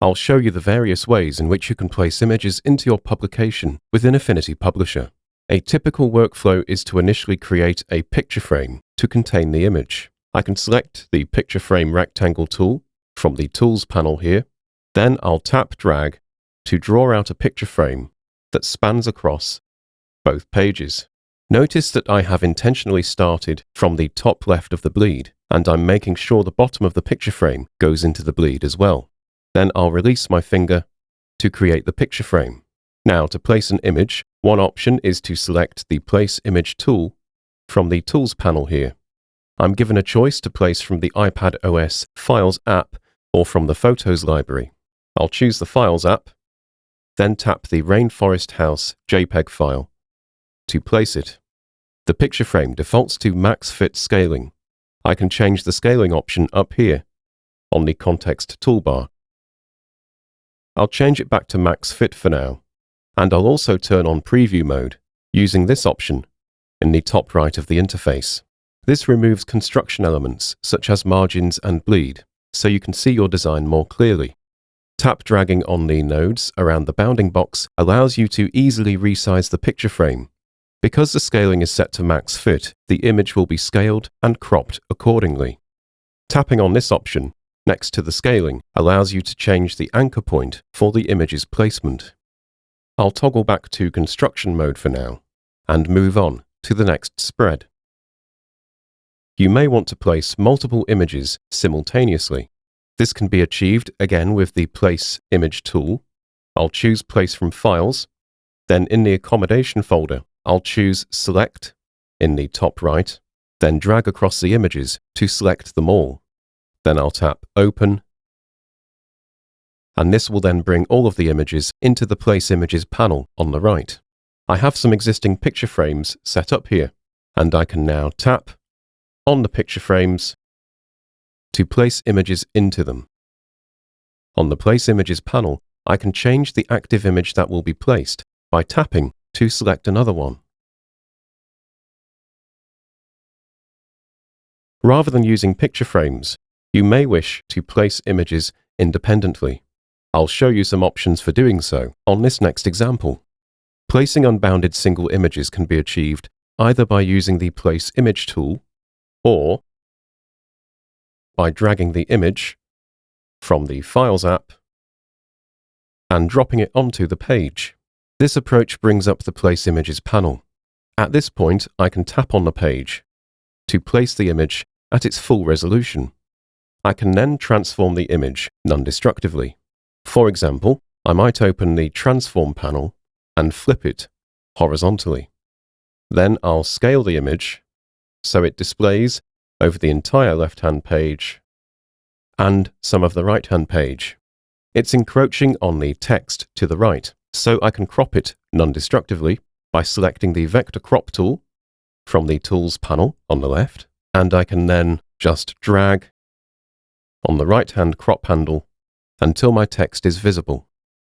I'll show you the various ways in which you can place images into your publication within Affinity Publisher. A typical workflow is to initially create a picture frame to contain the image. I can select the picture frame rectangle tool from the Tools panel here. Then I'll tap-drag to draw out a picture frame that spans across both pages. Notice that I have intentionally started from the top left of the bleed, and I'm making sure the bottom of the picture frame goes into the bleed as well. Then I'll release my finger to create the picture frame. Now, to place an image, one option is to select the Place Image tool from the Tools panel here. I'm given a choice to place from the iPad OS Files app or from the Photos library. I'll choose the Files app, then tap the Rainforest House JPEG file to place it. The picture frame defaults to max fit scaling. I can change the scaling option up here on the context toolbar. I'll change it back to max fit for now, and I'll also turn on preview mode using this option in the top right of the interface. This removes construction elements such as margins and bleed, so you can see your design more clearly. Tap-dragging on the nodes around the bounding box allows you to easily resize the picture frame. Because the scaling is set to max fit, the image will be scaled and cropped accordingly. Tapping on this option next to the scaling allows you to change the anchor point for the image's placement. I'll toggle back to construction mode for now and move on to the next spread. You may want to place multiple images simultaneously. This can be achieved again with the Place Image tool. I'll choose Place from Files. Then in the Accommodation folder, I'll choose Select in the top right, then drag across the images to select them all. Then I'll tap Open, and this will then bring all of the images into the Place Images panel on the right. I have some existing picture frames set up here, and I can now tap on the picture frames to place images into them. On the Place Images panel, I can change the active image that will be placed by tapping to select another one. Rather than using picture frames, you may wish to place images independently. I'll show you some options for doing so on this next example. Placing unbounded single images can be achieved either by using the Place Image tool or by dragging the image from the Files app and dropping it onto the page. This approach brings up the Place Images panel. At this point, I can tap on the page to place the image at its full resolution. I can then transform the image non-destructively. For example, I might open the Transform panel and flip it horizontally. Then I'll scale the image so it displays over the entire left-hand page and some of the right-hand page. It's encroaching on the text to the right, so I can crop it non-destructively by selecting the Vector Crop tool from the Tools panel on the left, and I can then just drag on the right-hand crop handle until my text is visible.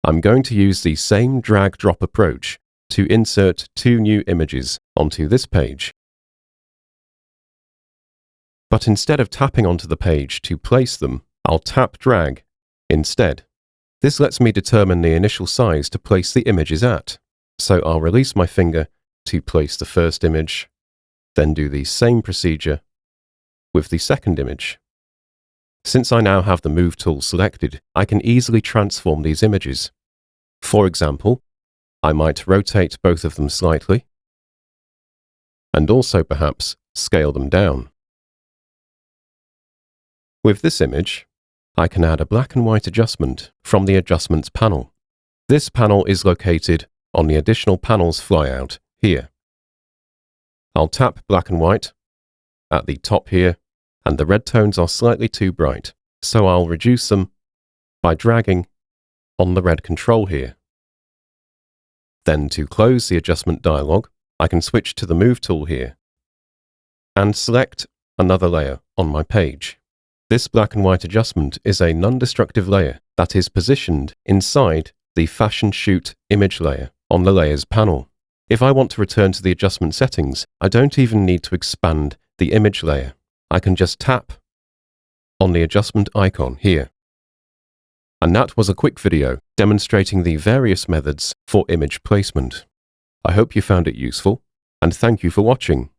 I'm going to use the same drag-drop approach to insert two new images onto this page. But instead of tapping onto the page to place them, I'll tap-drag instead. This lets me determine the initial size to place the images at. So I'll release my finger to place the first image, then do the same procedure with the second image. Since I now have the Move tool selected, I can easily transform these images. For example, I might rotate both of them slightly, and also perhaps scale them down. With this image, I can add a black and white adjustment from the Adjustments panel. This panel is located on the Additional Panels flyout here. I'll tap black and white at the top here, and the red tones are slightly too bright, so I'll reduce them by dragging on the red control here. Then to close the adjustment dialog, I can switch to the Move tool here and select another layer on my page. This black and white adjustment is a non-destructive layer that is positioned inside the Fashion Shoot image layer on the Layers panel. If I want to return to the adjustment settings, I don't even need to expand the image layer. I can just tap on the adjustment icon here. And that was a quick video demonstrating the various methods for image placement. I hope you found it useful, and thank you for watching.